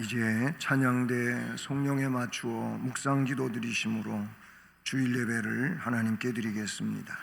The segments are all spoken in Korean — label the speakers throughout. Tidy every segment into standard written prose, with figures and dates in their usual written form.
Speaker 1: 이제 찬양대 송령에 맞추어 묵상기도 드리심으로 주일 예배를 하나님께 드리겠습니다.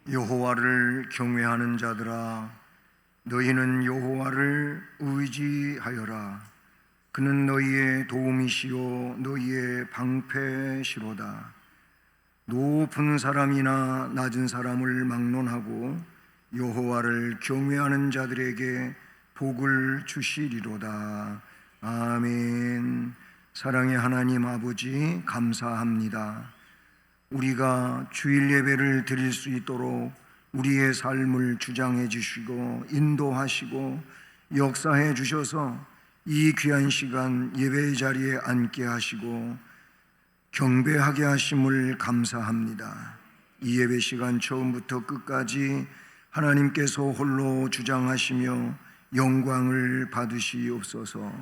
Speaker 1: 여호와를 경외하는 자들아, 너희는 여호와를 의지하여라. 그는 너희의 도움이시요 너희의 방패시로다. 높은 사람이나 낮은 사람을 막론하고 여호와를 경외하는 자들에게 복을 주시리로다. 아멘. 사랑의 하나님 아버지, 감사합니다. 우리가 주일 예배를 드릴 수 있도록 우리의 삶을 주장해 주시고 인도하시고 역사해 주셔서 이 귀한 시간 예배의 자리에 앉게 하시고 경배하게 하심을 감사합니다. 이 예배 시간 처음부터 끝까지 하나님께서 홀로 주장하시며 영광을 받으시옵소서.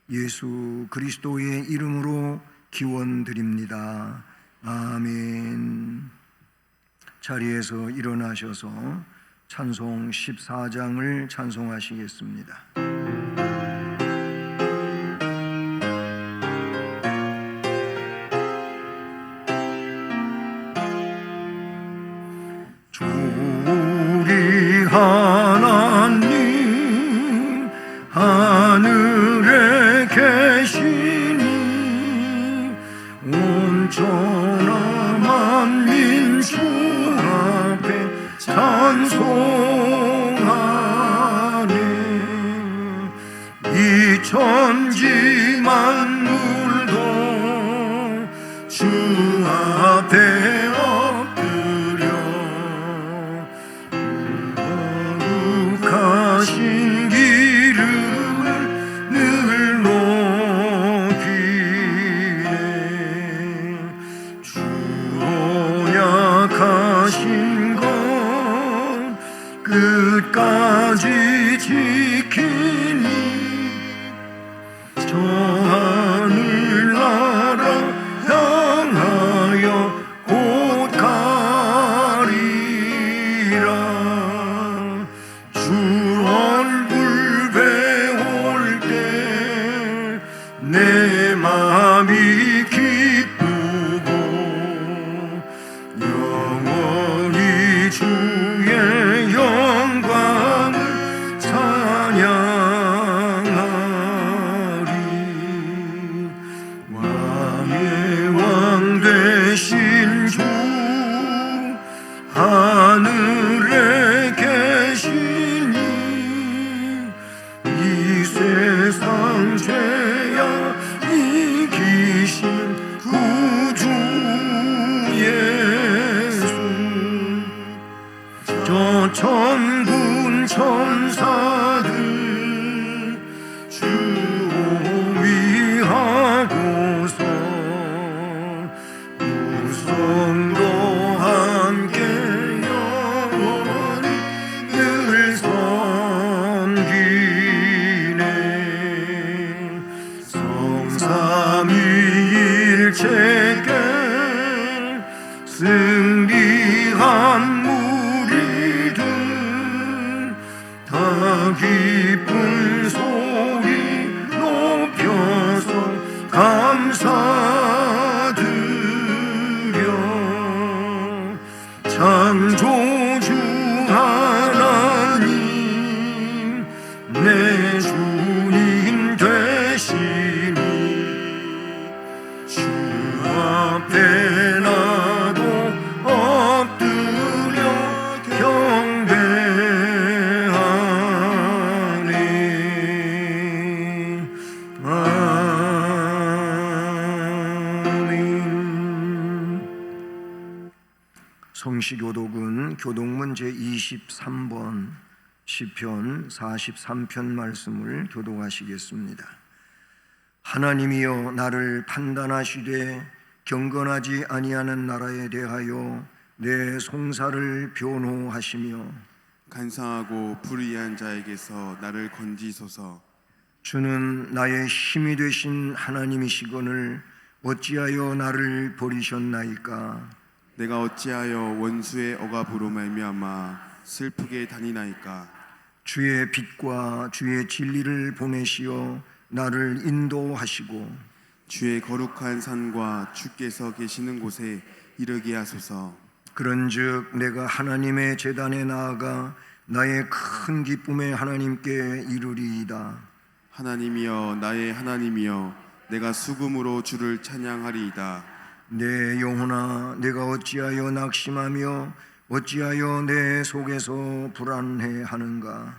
Speaker 1: 예수 그리스도의 이름으로 기원드립니다. 아멘. 자리에서 일어나셔서 찬송 14장을 찬송하시겠습니다. 우리 하나님 하늘에 계시니 온전한 만민 주 앞에 찬송하네. 이 천지 만물도 주 앞에 엎드려 거룩하신 기름을 늘 높이네. 주 언약하신 것 끝까지 지키니 저 하늘나라 향하여 곧 가리라. 주 얼굴 배울 때 내 마음이 기쁘고 영원히 주의 영광을 찬양하리. 왕의 왕 되신 주 하늘에 계시니 이 세상 죄야 이기신 구주 예수. 저 천군 천사들 주 위하고서 우성도 함께 영원히 늘 섬기네. 성삼위일체께 승리한 무리들 다 기쁜 소리 높여서 감사드려. 창조주 하나님 내 주님 되시니 주 앞에 나도 엎드려 경배하네. 아멘. 성시교독은 교독문 제23번 시편 43편 말씀을 교독하시겠습니다. 하나님이여 나를 판단하시되 경건하지 아니하는 나라에 대하여 내 송사를 변호하시며
Speaker 2: 간사하고 불의한 자에게서 나를 건지소서. 주는
Speaker 1: 나의 힘이 되신 하나님이시거늘 어찌하여 나를 버리셨나이까?
Speaker 2: 내가 어찌하여 원수의 억압으로 말미암아 슬프게 다니나이까?
Speaker 1: 주의 빛과 주의 진리를 보내시어 나를 인도하시고
Speaker 2: 주의 거룩한 산과 주께서 계시는 곳에 이르게 하소서.
Speaker 1: 그런즉 내가 하나님의 제단에 나아가 나의 큰 기쁨의 하나님께 이르리이다.
Speaker 2: 하나님이여 나의 하나님이여 내가 수금으로 주를 찬양하리이다.
Speaker 1: 내 영혼아 내가 어찌하여 낙심하며 어찌하여 내 속에서 불안해하는가?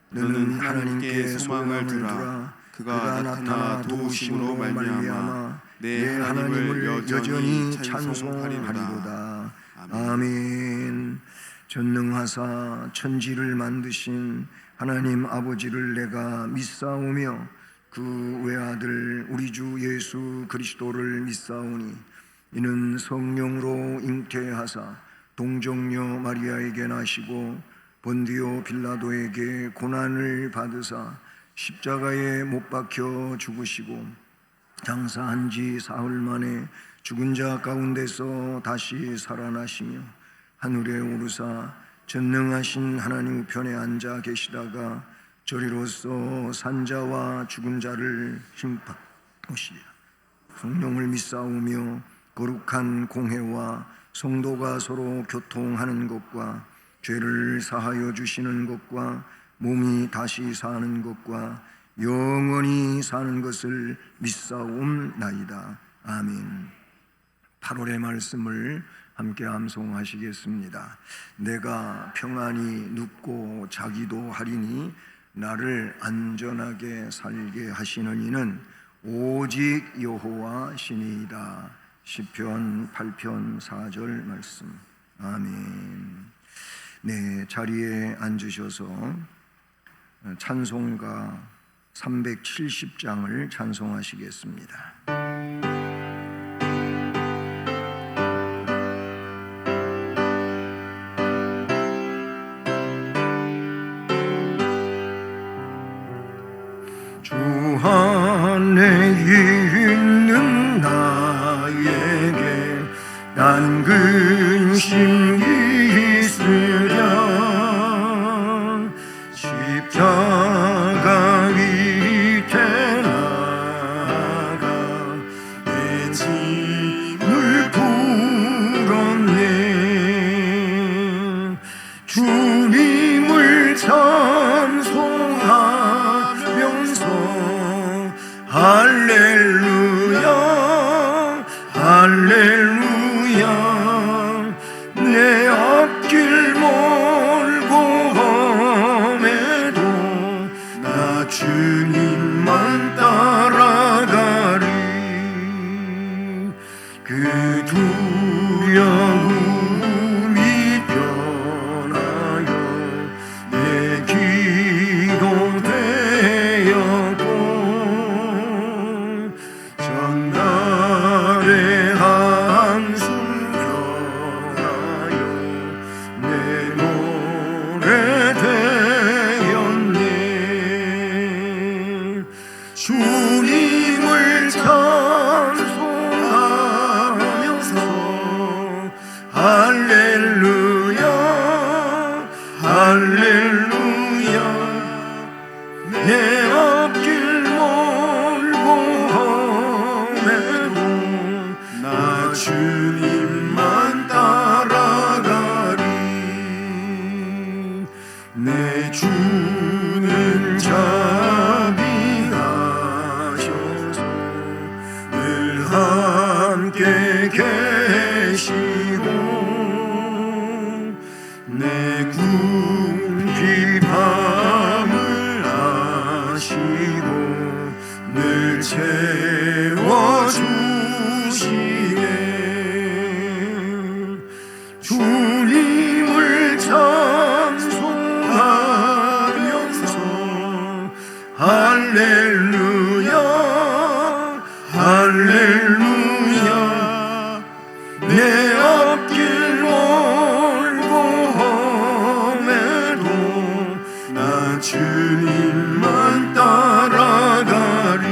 Speaker 1: 너는 하나님께 소망을 두라. 그가 나타나 도우심으로 말미암아 내 하나님을 여전히 찬송하리로다. 아멘. 전능하사 천지를 만드신 하나님 아버지를 내가 믿사오며 그 외아들 우리 주 예수 그리스도를 믿사오니 이는 성령으로 잉태하사 동정녀 마리아에게 나시고 본디오 빌라도에게 고난을 받으사 십자가에 못 박혀 죽으시고 장사한 지 사흘 만에 죽은 자 가운데서 다시 살아나시며 하늘에 오르사 전능하신 하나님 우편에 앉아 계시다가 저리로서 산자와 죽은 자를 심판하시리라. 성령을 믿사오며 거룩한 공회와 성도가 서로 교통하는 것과 죄를 사하여 주시는 것과 몸이 다시 사는 것과 영원히 사는 것을 믿사옵나이다. 아멘. 8월의 말씀을 함께 암송하시겠습니다. 내가 평안히 눕고 자기도 하리니 나를 안전하게 살게 하시는 이는 오직 여호와시니이다. 시편 8편 4절 말씀. 아멘. 네, 자리에 앉으셔서 찬송가 370장을 찬송하시겠습니다. 주 안에 있는 나에게 난 근심이 있으랴. 십자가 밑에 나가 내 짐을 풀었네. 주님을 찬송하면서 할렐루야 할렐루야. 내 앞길 멀고 험해도 나 주님만 따라가리. 그 두려움이 변하여 내 기도 되었고 전날의 한숨 변하여 내 노래 되었네. 주님을 찬송하면서 할렐루야 할렐루야. 내 앞길 멀고 험해도 나 주님만 따라가리. 내 주는 자비하셔서 늘 함께 계시고 내 궁핍함을 아시고 늘 채워주시네. 주 내 앞길 멀고 험해도 나 주님만 따라가리.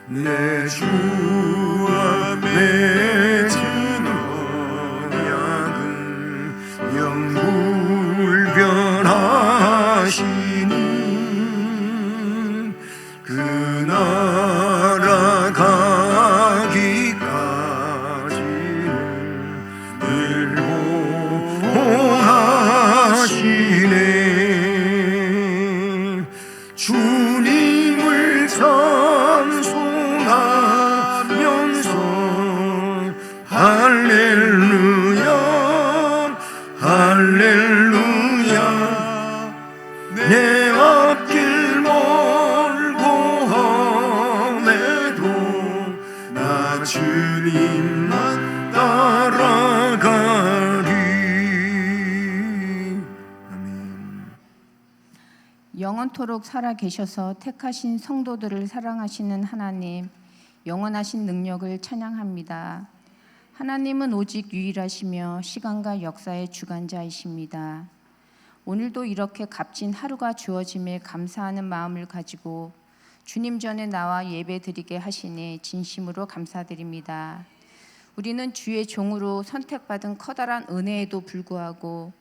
Speaker 1: 내 주와 맺은 언약은 영불변하시니 그 나라 가기까지는 늘 보호하시네. 주님을 찬송하면서 할렐루야 할렐루야. 내 앞길 멀고 험해도 나 주님만 따라가리. 아멘.
Speaker 3: 영원토록 살아계셔서 택하신 성도들을 사랑하시는 하나님, 영원하신 능력을 찬양합니다. 하나님은 오직 유일하시며 시간과 역사의 주관자이십니다. 오늘도 이렇게 값진 하루가 주어짐에 감사하는 마음을 가지고 주님 전에 나와 예배드리게 하시니 진심으로 감사드립니다. 우리는 주의 종으로 선택받은 커다란 은혜에도 불구하고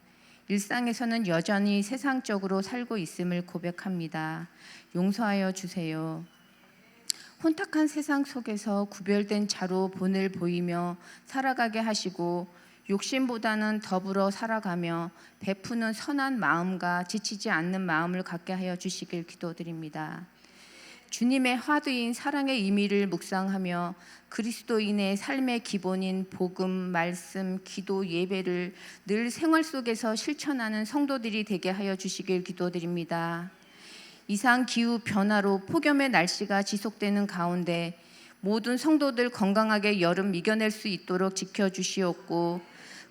Speaker 3: 일상에서는 여전히 세상적으로 살고 있음을 고백합니다. 용서하여 주세요. 혼탁한 세상 속에서 구별된 자로 본을 보이며 살아가게 하시고 욕심보다는 더불어 살아가며 베푸는 선한 마음과 지치지 않는 마음을 갖게 하여 주시길 기도드립니다. 주님의 화두인 사랑의 의미를 묵상하며 그리스도인의 삶의 기본인 복음, 말씀, 기도, 예배를 늘 생활 속에서 실천하는 성도들이 되게 하여 주시길 기도드립니다. 이상 기후 변화로 폭염의 날씨가 지속되는 가운데 모든 성도들 건강하게 여름 이겨낼 수 있도록 지켜주시옵고,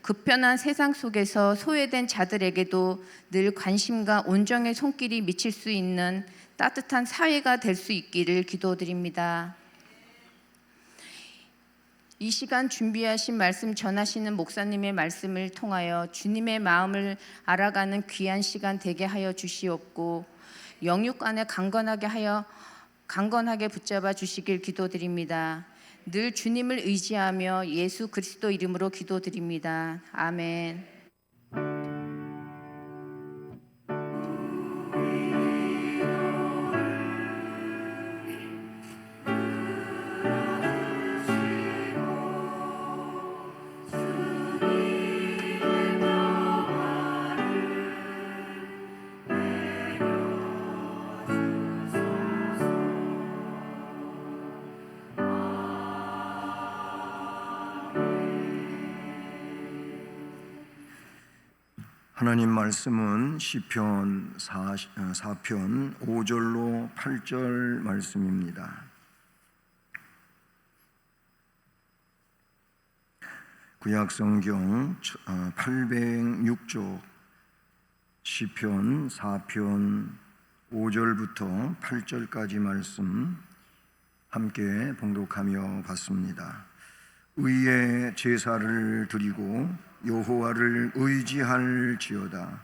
Speaker 3: 급변한 세상 속에서 소외된 자들에게도 늘 관심과 온정의 손길이 미칠 수 있는 따뜻한 사회가 될 수 있기를 기도드립니다. 이 시간 준비하신 말씀 전하시는 목사님의 말씀을 통하여 주님의 마음을 알아가는 귀한 시간 되게 하여 주시옵고, 영육간에 강건하게 붙잡아 주시길 기도드립니다. 늘 주님을 의지하며 예수 그리스도 이름으로 기도드립니다. 아멘.
Speaker 1: 하나님 말씀은 시편 4편 5절로 8절 말씀입니다. 구약성경 806쪽 시편 4편 5절부터 8절까지 말씀 함께 봉독하며 봤습니다. 의의 제사를 드리고 여호와를 의지할지어다.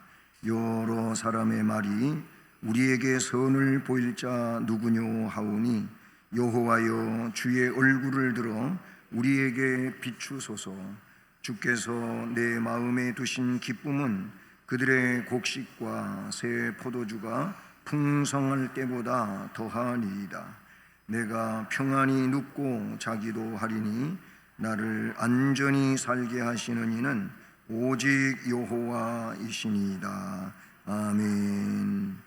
Speaker 1: 여러 사람의 말이 우리에게 선을 보일 자 누구뇨 하오니, 여호와여 주의 얼굴을 들어 우리에게 비추소서. 주께서 내 마음에 두신 기쁨은 그들의 곡식과 새 포도주가 풍성할 때보다 더하니이다. 내가 평안히 눕고 자기도 하리니 나를 안전히 살게 하시는 이는 오직 여호와이시니이다. 아멘.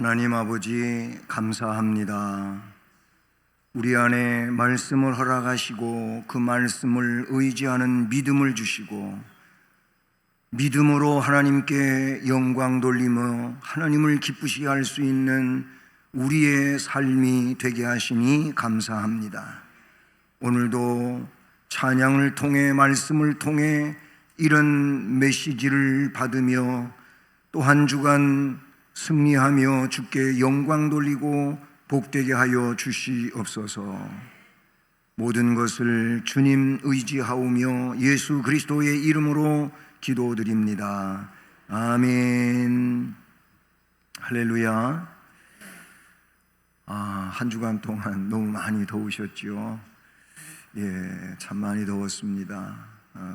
Speaker 1: 하나님 아버지 감사합니다. 우리 안에 말씀을 허락하시고 그 말씀을 의지하는 믿음을 주시고 믿음으로 하나님께 영광 돌리며 하나님을 기쁘시게 할 수 있는 우리의 삶이 되게 하시니 감사합니다. 오늘도 찬양을 통해 말씀을 통해 이런 메시지를 받으며 또 한 주간 승리하며 주께 영광 돌리고 복되게 하여 주시옵소서. 모든 것을 주님 의지하오며 예수 그리스도의 이름으로 기도드립니다. 아멘. 할렐루야. 한 주간 동안 너무 많이 더우셨죠. 참 많이 더웠습니다.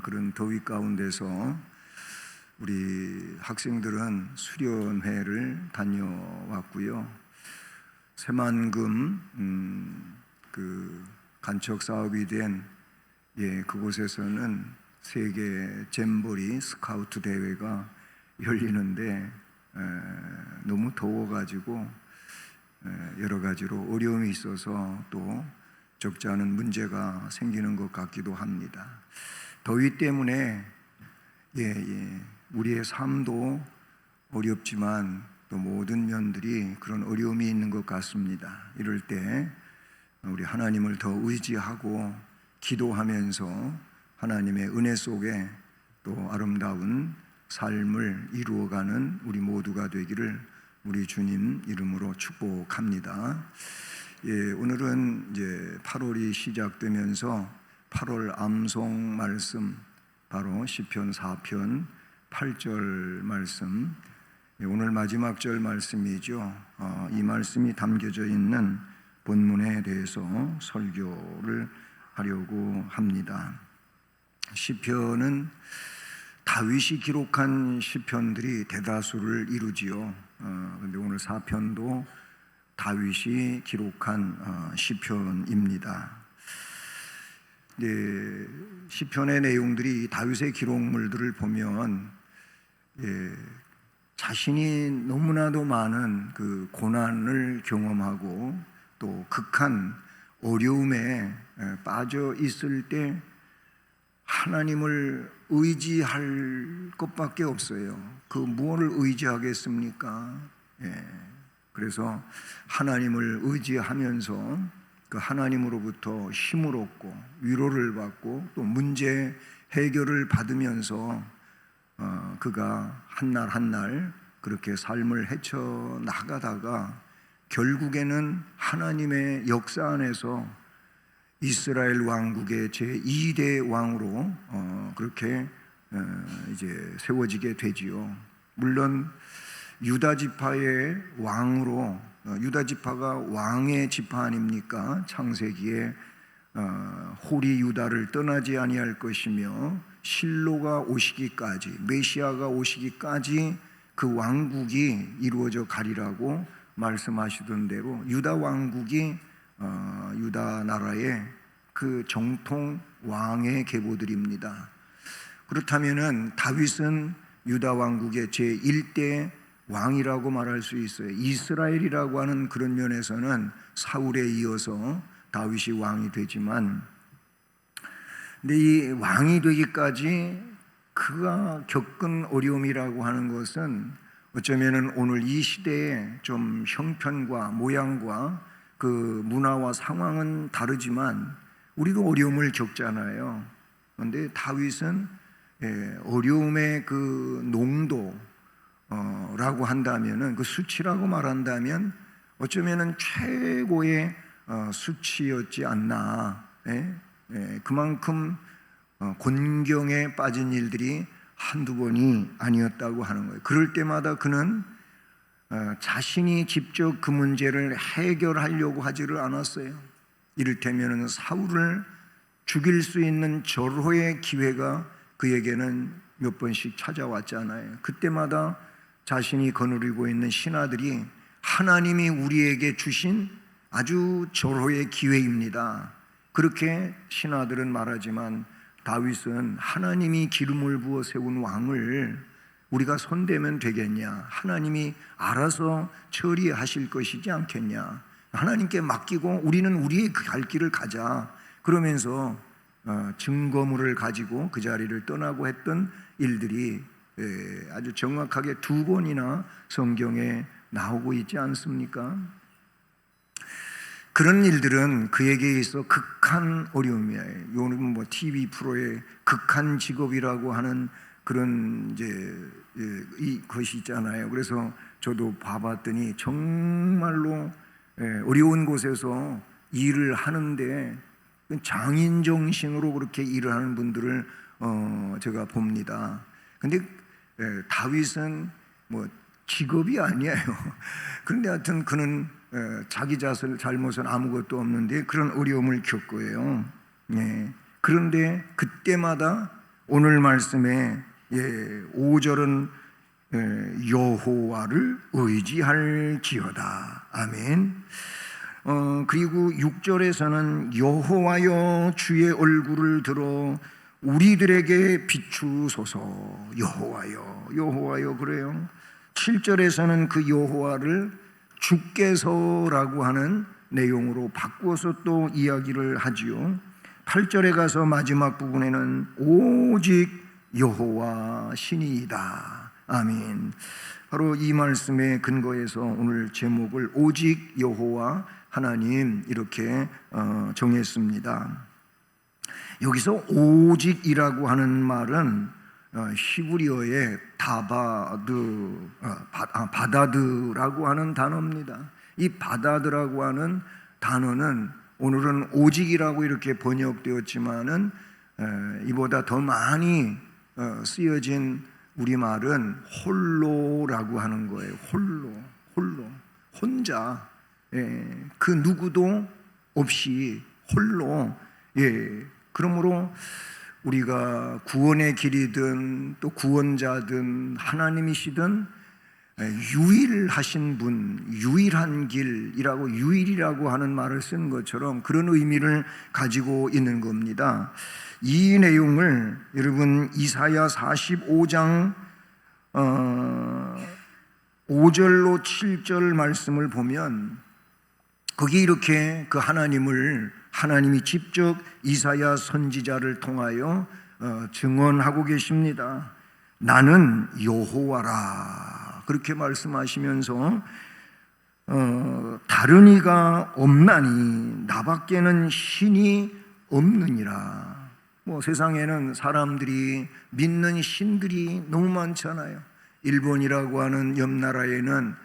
Speaker 1: 그런 더위 가운데서 우리 학생들은 수련회를 다녀왔고요. 새만금 그 간척 사업이 된 그곳에서는 세계 잼버리 스카우트 대회가 열리는데 너무 더워가지고 여러 가지로 어려움이 있어서 또 적지 않은 문제가 생기는 것 같기도 합니다. 더위 때문에 우리의 삶도 어렵지만 또 모든 면들이 그런 어려움이 있는 것 같습니다. 이럴 때 우리 하나님을 더 의지하고 기도하면서 하나님의 은혜 속에 또 아름다운 삶을 이루어가는 우리 모두가 되기를 우리 주님 이름으로 축복합니다. 오늘은 이제 8월이 시작되면서 8월 암송 말씀 바로 시편 4편 8절 말씀, 오늘 마지막 절 말씀이죠. 이 말씀이 담겨져 있는 본문에 대해서 설교를 하려고 합니다. 시편은 다윗이 기록한 시편들이 대다수를 이루지요. 그런데 오늘 4편도 다윗이 기록한 시편입니다. 시편의 내용들이 다윗의 기록물들을 보면 자신이 너무나도 많은 그 고난을 경험하고 또 극한 어려움에 빠져 있을 때 하나님을 의지할 것밖에 없어요. 그 무엇을 의지하겠습니까? 그래서 하나님을 의지하면서 그 하나님으로부터 힘을 얻고 위로를 받고 또 문제 해결을 받으면서 그가 한 날 한 날 그렇게 삶을 헤쳐 나가다가 결국에는 하나님의 역사 안에서 이스라엘 왕국의 제2대 왕으로 그렇게 이제 세워지게 되지요. 물론 유다 지파의 왕으로, 유다 지파가 왕의 지파 아닙니까? 창세기에 홀이 유다를 떠나지 아니할 것이며 실로가 오시기까지, 메시아가 오시기까지 그 왕국이 이루어져 가리라고 말씀하시던 대로 유다 왕국이 유다 나라의 그 정통 왕의 계보들입니다. 그렇다면은 다윗은 유다 왕국의 제1대 왕이라고 말할 수 있어요. 이스라엘이라고 하는 그런 면에서는 사울에 이어서 다윗이 왕이 되지만, 근데 이 왕이 되기까지 그가 겪은 어려움이라고 하는 것은 어쩌면은 오늘 이 시대의 좀 형편과 모양과 그 문화와 상황은 다르지만 우리도 어려움을 겪잖아요. 그런데 다윗은 어려움의 그 농도 라고 한다면은 그 수치라고 말한다면 어쩌면은 최고의 수치였지 않나. 그만큼 곤경에 빠진 일들이 한두 번이 아니었다고 하는 거예요. 그럴 때마다 그는 자신이 직접 그 문제를 해결하려고 하지를 않았어요. 이를테면 사울을 죽일 수 있는 절호의 기회가 그에게는 몇 번씩 찾아왔잖아요. 그때마다 자신이 거느리고 있는 신하들이 하나님이 우리에게 주신 아주 절호의 기회입니다. 그렇게 신하들은 말하지만 다윗은 하나님이 기름을 부어 세운 왕을 우리가 손대면 되겠냐? 하나님이 알아서 처리하실 것이지 않겠냐? 하나님께 맡기고 우리는 우리의 갈 길을 가자. 그러면서 증거물을 가지고 그 자리를 떠나고 했던 일들이 아주 정확하게 2번이나 성경에 나오고 있지 않습니까? 그런 일들은 그에게 있어 극한 어려움이에요. 요즘 뭐 TV 프로에 극한 직업이라고 하는 그런 이 것이 있잖아요. 그래서 저도 봐봤더니 정말로 어려운 곳에서 일을 하는데 장인 정신으로 그렇게 일을 하는 분들을 제가 봅니다. 근데 다윗은 뭐 직업이 아니에요. 그런데 하여튼 그는 자기 잘못은 아무것도 없는데 그런 어려움을 겪어요. 그런데 그때마다 오늘 말씀에 5절은 여호와를 의지할지어다. 아멘. 그리고 6절에서는 여호와여 주의 얼굴을 들어 우리들에게 비추소서. 여호와여, 여호와여 그래요. 7절에서는 그 여호와를 주께서라고 하는 내용으로 바꾸어서 또 이야기를 하지요. 8절에 가서 마지막 부분에는 오직 여호와 신이다. 아멘. 바로 이 말씀의 근거에서 오늘 제목을 오직 여호와 하나님 이렇게 정했습니다. 여기서 오직이라고 하는 말은 히브리어의 바다드라고 하는 단어입니다. 이 바다드라고 하는 단어는 오늘은 오직이라고 이렇게 번역되었지만은 이보다 더 많이 쓰여진 우리말은 홀로라고 하는 거예요. 홀로 혼자, 그 누구도 없이 홀로. 그러므로 우리가 구원의 길이든 또 구원자든 하나님이시든 유일하신 분, 유일한 길이라고 유일이라고 하는 말을 쓴 것처럼 그런 의미를 가지고 있는 겁니다. 이 내용을 여러분 이사야 45장 5절로 7절 말씀을 보면 거기 이렇게 그 하나님이 직접 이사야 선지자를 통하여 증언하고 계십니다. 나는 여호와라 그렇게 말씀하시면서 다른 이가 없나니 나밖에는 신이 없느니라. 뭐 세상에는 사람들이 믿는 신들이 너무 많잖아요. 일본이라고 하는 옆나라에는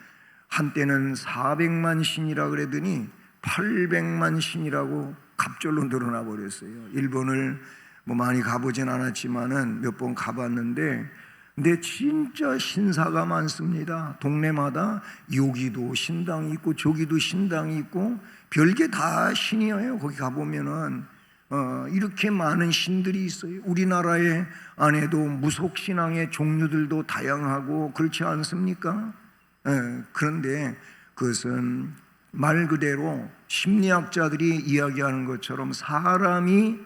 Speaker 1: 한때는 400만 신이라 그러더니 800만 신이라고 갑절로 늘어나 버렸어요. 일본을 뭐 많이 가보진 않았지만은 몇 번 가봤는데, 근데 진짜 신사가 많습니다. 동네마다 여기도 신당이 있고 저기도 신당이 있고 별게 다 신이에요. 거기 가보면은 이렇게 많은 신들이 있어요. 우리나라에 안에도 무속신앙의 종류들도 다양하고 그렇지 않습니까? 그런데 그것은 말 그대로 심리학자들이 이야기하는 것처럼 사람이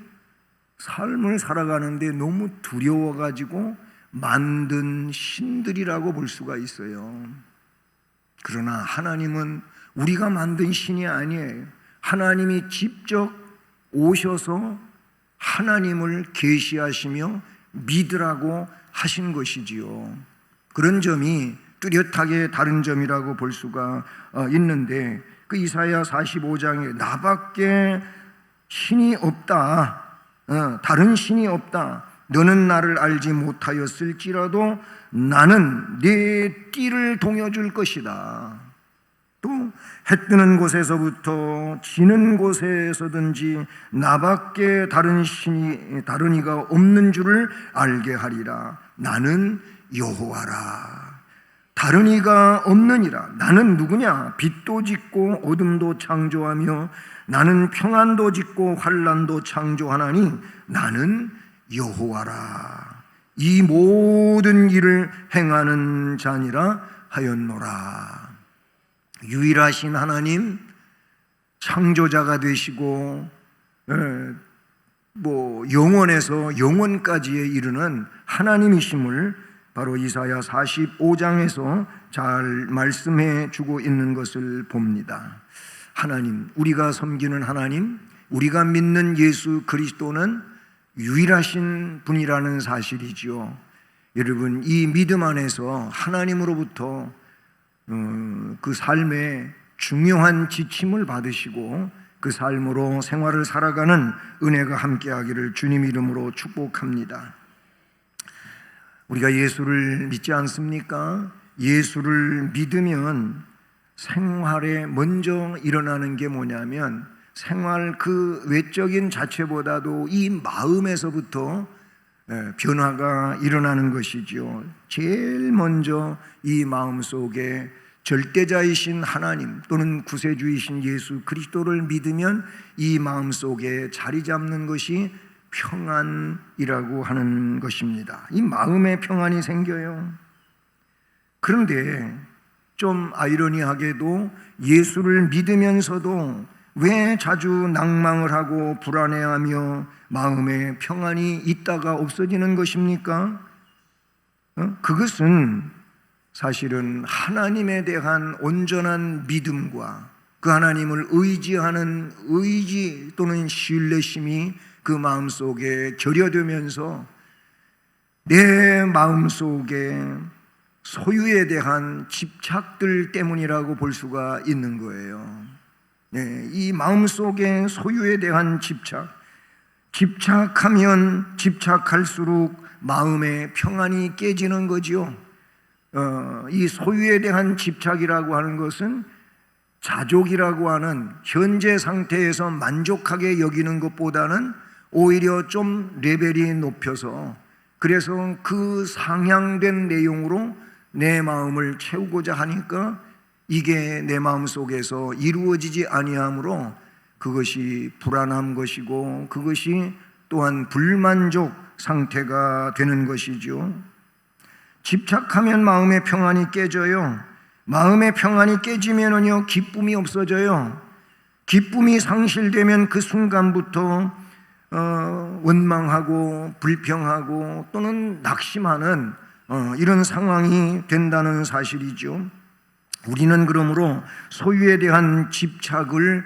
Speaker 1: 삶을 살아가는데 너무 두려워가지고 만든 신들이라고 볼 수가 있어요. 그러나 하나님은 우리가 만든 신이 아니에요. 하나님이 직접 오셔서 하나님을 계시하시며 믿으라고 하신 것이지요. 그런 점이 뚜렷하게 다른 점이라고 볼 수가 있는데, 그 이사야 45장에 나밖에 신이 없다, 다른 신이 없다, 너는 나를 알지 못하였을지라도 나는 네 띠를 동여줄 것이다. 또 해 뜨는 곳에서부터 지는 곳에서든지 나밖에 다른 이가 없는 줄을 알게 하리라. 나는 여호와라. 다른 이가 없느니라. 나는 누구냐? 빛도 짓고 어둠도 창조하며 나는 평안도 짓고 환난도 창조하나니 나는 여호와라. 이 모든 일을 행하는 자니라 하였노라. 유일하신 하나님, 창조자가 되시고 영원에서 영원까지에 이르는 하나님이심을 바로 이사야 45장에서 잘 말씀해 주고 있는 것을 봅니다. 하나님, 우리가 섬기는 하나님, 우리가 믿는 예수 그리스도는 유일하신 분이라는 사실이지요. 여러분, 이 믿음 안에서 하나님으로부터 그 삶에 중요한 지침을 받으시고 그 삶으로 생활을 살아가는 은혜가 함께하기를 주님 이름으로 축복합니다. 우리가 예수를 믿지 않습니까? 예수를 믿으면 생활에 먼저 일어나는 게 뭐냐면 생활 그 외적인 자체보다도 이 마음에서부터 변화가 일어나는 것이죠. 제일 먼저 이 마음 속에 절대자이신 하나님 또는 구세주이신 예수 그리스도를 믿으면 이 마음 속에 자리 잡는 것이 평안이라고 하는 것입니다. 이 마음에 평안이 생겨요. 그런데 좀 아이러니하게도 예수를 믿으면서도 왜 자주 낭망을 하고 불안해하며 마음에 평안이 있다가 없어지는 것입니까? 그것은 사실은 하나님에 대한 온전한 믿음과 그 하나님을 의지하는 의지 또는 신뢰심이 그 마음속에 결여되면서 내 마음속에 소유에 대한 집착들 때문이라고 볼 수가 있는 거예요. 이 마음속에 소유에 대한 집착하면 집착할수록 마음의 평안이 깨지는 거죠. 이 소유에 대한 집착이라고 하는 것은 자족이라고 하는 현재 상태에서 만족하게 여기는 것보다는 오히려 좀 레벨이 높여서 그래서 그 상향된 내용으로 내 마음을 채우고자 하니까 이게 내 마음 속에서 이루어지지 아니하므로 그것이 불안한 것이고 그것이 또한 불만족 상태가 되는 것이죠. 집착하면 마음의 평안이 깨져요. 마음의 평안이 깨지면은요 기쁨이 없어져요. 기쁨이 상실되면 그 순간부터 원망하고 불평하고 또는 낙심하는 이런 상황이 된다는 사실이죠. 우리는 그러므로 소유에 대한 집착을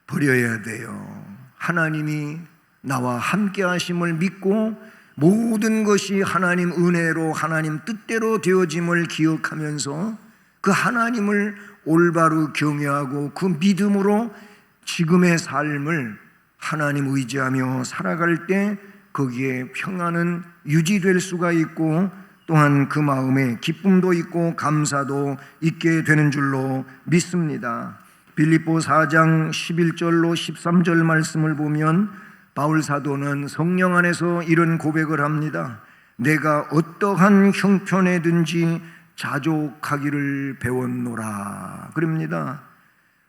Speaker 1: 버려야 돼요. 하나님이 나와 함께 하심을 믿고 모든 것이 하나님 은혜로 하나님 뜻대로 되어짐을 기억하면서 그 하나님을 올바로 경외하고 그 믿음으로 지금의 삶을 하나님 의지하며 살아갈 때 거기에 평안은 유지될 수가 있고 또한 그 마음에 기쁨도 있고 감사도 있게 되는 줄로 믿습니다. 빌립보 4장 11절로 13절 말씀을 보면 바울 사도는 성령 안에서 이런 고백을 합니다. 내가 어떠한 형편에든지 자족하기를 배웠노라 그럽니다.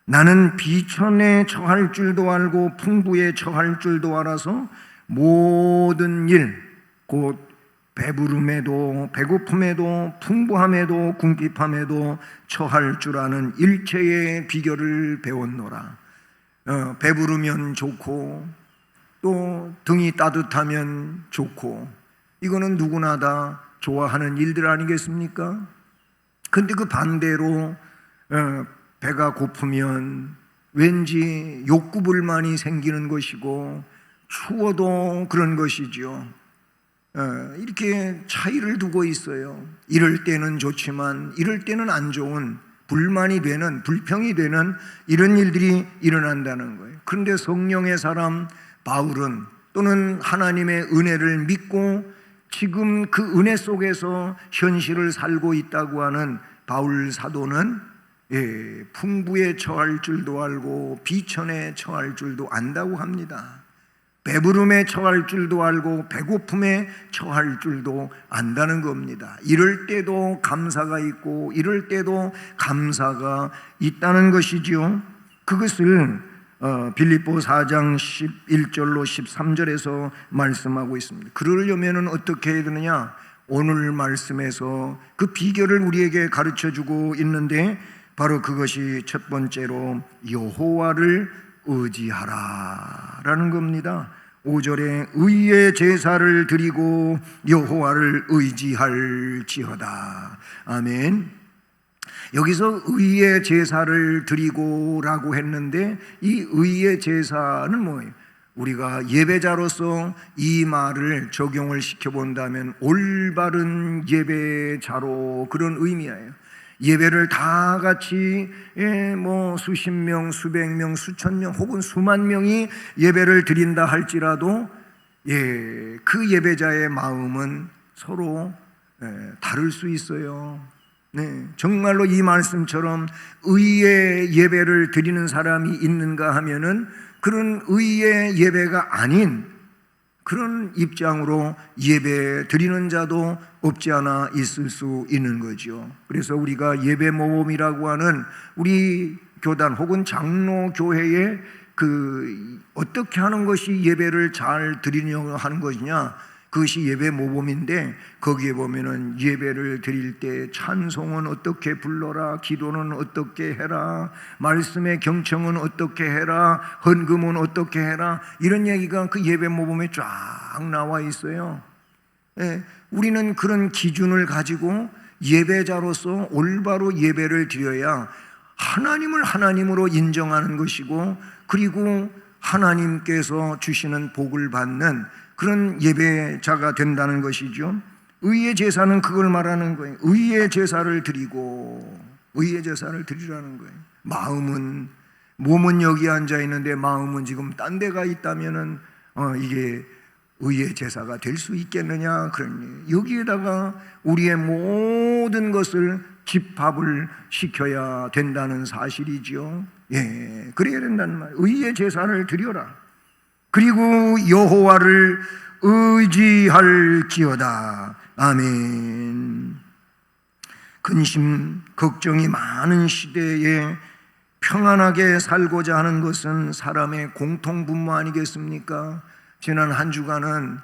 Speaker 1: 나는 비천에 처할 줄도 알고 풍부에 처할 줄도 알아서 모든 일 곧 배부름에도 배고픔에도 풍부함에도 궁핍함에도 처할 줄 아는 일체의 비결을 배웠노라. 배부르면 좋고 또 등이 따뜻하면 좋고 이거는 누구나 다 좋아하는 일들 아니겠습니까? 근데 그 반대로 배가 고프면 왠지 욕구불만이 생기는 것이고 추워도 그런 것이죠. 이렇게 차이를 두고 있어요. 이럴 때는 좋지만 이럴 때는 안 좋은 불만이 되는 불평이 되는 이런 일들이 일어난다는 거예요. 그런데 성령의 사람 바울은 또는 하나님의 은혜를 믿고 지금 그 은혜 속에서 현실을 살고 있다고 하는 바울 사도는 풍부에 처할 줄도 알고 비천에 처할 줄도 안다고 합니다. 배부름에 처할 줄도 알고 배고픔에 처할 줄도 안다는 겁니다. 이럴 때도 감사가 있고 이럴 때도 감사가 있다는 것이지요. 그것을 빌립보 4장 11절로 13절에서 말씀하고 있습니다. 그러려면 어떻게 해야 되느냐? 오늘 말씀에서 그 비결을 우리에게 가르쳐주고 있는데 바로 그것이 첫 번째로 여호와를 의지하라 라는 겁니다. 5절에 의의 제사를 드리고 여호와를 의지할지어다. 아멘. 여기서 의의 제사를 드리고라고 했는데 이 의의 제사는 뭐예요? 우리가 예배자로서 이 말을 적용을 시켜본다면 올바른 예배자로, 그런 의미예요. 예배를 다 같이 뭐 수십 명, 수백 명, 수천 명 혹은 수만 명이 예배를 드린다 할지라도 그 예배자의 마음은 서로 다를 수 있어요. 네, 정말로 이 말씀처럼 의의 예배를 드리는 사람이 있는가 하면은 그런 의의 예배가 아닌 그런 입장으로 예배 드리는 자도 없지 않아 있을 수 있는 거죠. 그래서 우리가 예배 모범이라고 하는 우리 교단 혹은 장로교회에 어떻게 하는 것이 예배를 잘 드리려고 하는 것이냐, 그것이 예배 모범인데 거기에 보면은 예배를 드릴 때 찬송은 어떻게 불러라, 기도는 어떻게 해라, 말씀의 경청은 어떻게 해라, 헌금은 어떻게 해라, 이런 얘기가 그 예배 모범에 쫙 나와 있어요. 우리는 그런 기준을 가지고 예배자로서 올바로 예배를 드려야 하나님을 하나님으로 인정하는 것이고, 그리고 하나님께서 주시는 복을 받는 그런 예배자가 된다는 것이죠. 의의 제사는 그걸 말하는 거예요. 의의 제사를 드리고, 의의 제사를 드리라는 거예요. 몸은 여기 앉아 있는데 마음은 지금 딴 데가 있다면은 이게 의의 제사가 될 수 있겠느냐, 그런 여기에다가 우리의 모든 것을 집합을 시켜야 된다는 사실이죠. 그래야 된다는 말. 의의 제사를 드려라. 그리고 여호와를 의지할지어다. 아멘. 근심, 걱정이 많은 시대에 평안하게 살고자 하는 것은 사람의 공통분모 아니겠습니까? 지난 한 주간은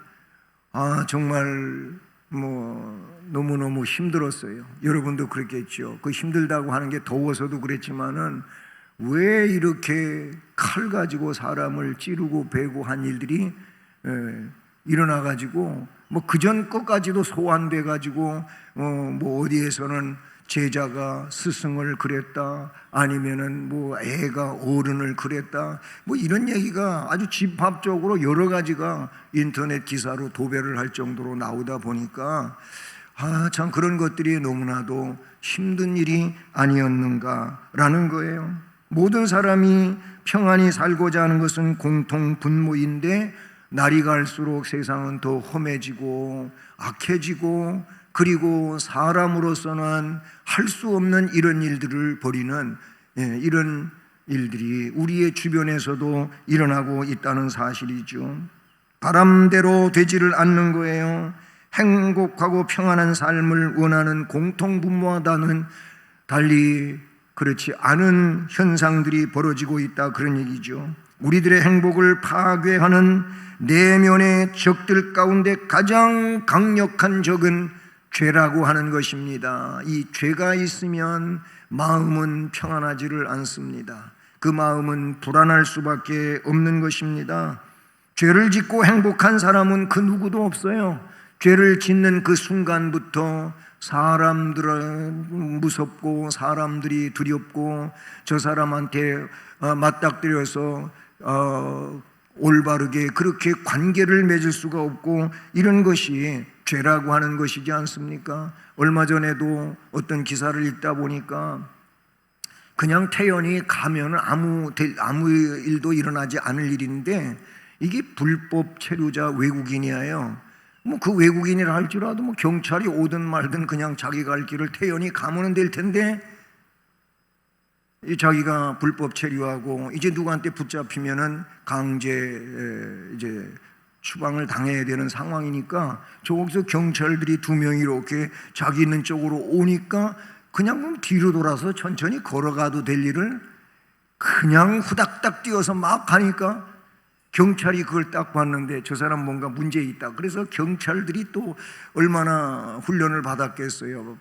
Speaker 1: 정말 너무너무 힘들었어요. 여러분도 그랬겠죠. 그 힘들다고 하는 게 더워서도 그랬지만은 왜 이렇게 칼 가지고 사람을 찌르고 베고 한 일들이 일어나 가지고 그전 것까지도 소환돼 가지고 어디에서는 제자가 스승을 그랬다, 아니면은 애가 어른을 그랬다, 이런 얘기가 아주 집합적으로 여러 가지가 인터넷 기사로 도배를 할 정도로 나오다 보니까 참 그런 것들이 너무나도 힘든 일이 아니었는가라는 거예요. 모든 사람이 평안히 살고자 하는 것은 공통 분모인데 날이 갈수록 세상은 더 험해지고 악해지고, 그리고 사람으로서는 할 수 없는 이런 일들을 벌이는 이런 일들이 우리의 주변에서도 일어나고 있다는 사실이죠. 바람대로 되지를 않는 거예요. 행복하고 평안한 삶을 원하는 공통분모와는 달리 그렇지 않은 현상들이 벌어지고 있다, 그런 얘기죠. 우리들의 행복을 파괴하는 내면의 적들 가운데 가장 강력한 적은 죄라고 하는 것입니다. 이 죄가 있으면 마음은 평안하지를 않습니다. 그 마음은 불안할 수밖에 없는 것입니다. 죄를 짓고 행복한 사람은 그 누구도 없어요. 죄를 짓는 그 순간부터 사람들은 무섭고 사람들이 두렵고 저 사람한테 맞닥뜨려서 올바르게 그렇게 관계를 맺을 수가 없고, 이런 것이 죄라고 하는 것이지 않습니까? 얼마 전에도 어떤 기사를 읽다 보니까 그냥 태연히 가면 아무 일도 일어나지 않을 일인데 이게 불법 체류자 외국인이에요. 그 외국인이라 할지라도 경찰이 오든 말든 그냥 자기 갈 길을 태연히 가면 될 텐데, 자기가 불법 체류하고 이제 누구한테 붙잡히면은 강제 이제 추방을 당해야 되는 상황이니까 저기서 경찰들이 2명이 이렇게 자기 있는 쪽으로 오니까 그냥 뒤로 돌아서 천천히 걸어가도 될 일을 그냥 후닥닥 뛰어서 막 가니까 경찰이 그걸 딱 봤는데 저 사람 뭔가 문제 있다. 그래서 경찰들이 또 얼마나 훈련을 받았겠어요.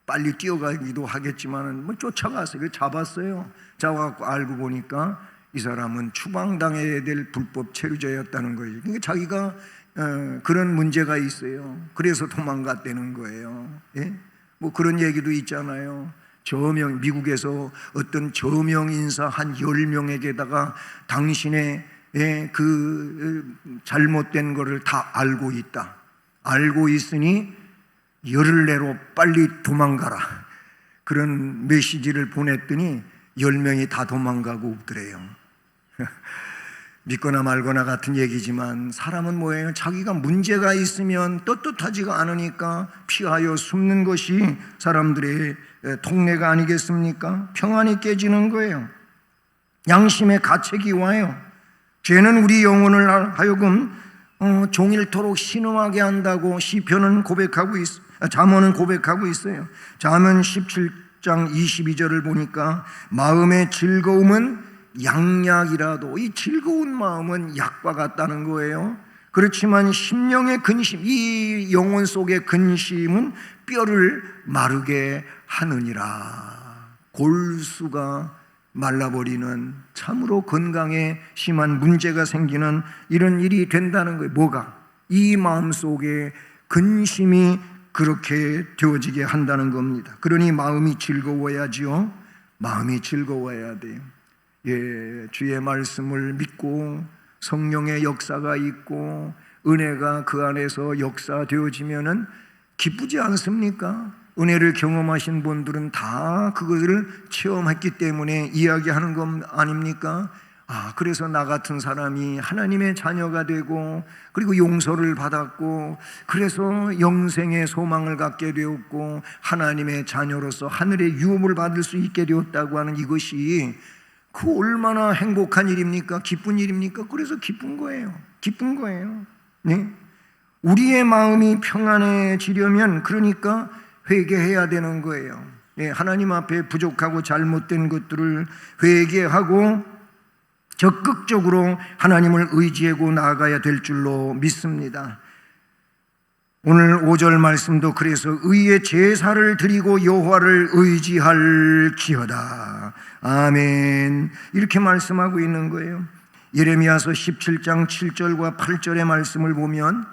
Speaker 1: 빨리 뛰어가기도 하겠지만은 쫓아갔어요. 잡았어요. 잡아갖고 알고 보니까 이 사람은 추방당해야 될 불법 체류자였다는 거예요. 그러니까 자기가 그런 문제가 있어요. 그래서 도망갔다는 거예요. 예? 뭐 그런 얘기도 있잖아요. 미국에서 어떤 저명 인사 한 10명에게다가 당신의 그 잘못된 거를 다 알고 있다. 알고 있으니 열흘 내로 빨리 도망가라. 그런 메시지를 보냈더니 10명이 다 도망가고 없더래요. 믿거나 말거나 같은 얘기지만 사람은 뭐예요? 자기가 문제가 있으면 떳떳하지가 않으니까 피하여 숨는 것이 사람들의 통례가 아니겠습니까? 평안이 깨지는 거예요. 양심의 가책이 와요. 죄는 우리 영혼을 하여금 종일토록 신음하게 한다고 시편은 고백하고 잠언은 고백하고 있어요. 잠언 17장 22절을 보니까 마음의 즐거움은 양약이라도, 이 즐거운 마음은 약과 같다는 거예요. 그렇지만 심령의 근심, 이 영혼 속의 근심은 뼈를 마르게 하느니라. 골수가 말라버리는, 참으로 건강에 심한 문제가 생기는 이런 일이 된다는 거예요. 뭐가? 이 마음 속에 근심이 그렇게 되어지게 한다는 겁니다. 그러니 마음이 즐거워야지요. 마음이 즐거워야 돼요. 예, 주의 말씀을 믿고 성령의 역사가 있고 은혜가 그 안에서 역사되어지면은 기쁘지 않습니까? 은혜를 경험하신 분들은 다 그것을 체험했기 때문에 이야기하는 것 아닙니까? 그래서 나 같은 사람이 하나님의 자녀가 되고, 그리고 용서를 받았고, 그래서 영생의 소망을 갖게 되었고, 하나님의 자녀로서 하늘의 유업을 받을 수 있게 되었다고 하는 이것이 그 얼마나 행복한 일입니까? 기쁜 일입니까? 그래서 기쁜 거예요. 기쁜 거예요. 네? 우리의 마음이 평안해지려면 그러니까 회개해야 되는 거예요. 네, 하나님 앞에 부족하고 잘못된 것들을 회개하고 적극적으로 하나님을 의지하고 나아가야 될 줄로 믿습니다. 오늘 5절 말씀도 그래서 의의 제사를 드리고 여호와를 의지할지어다. 아멘. 이렇게 말씀하고 있는 거예요. 예레미야서 17장 7절과 8절의 말씀을 보면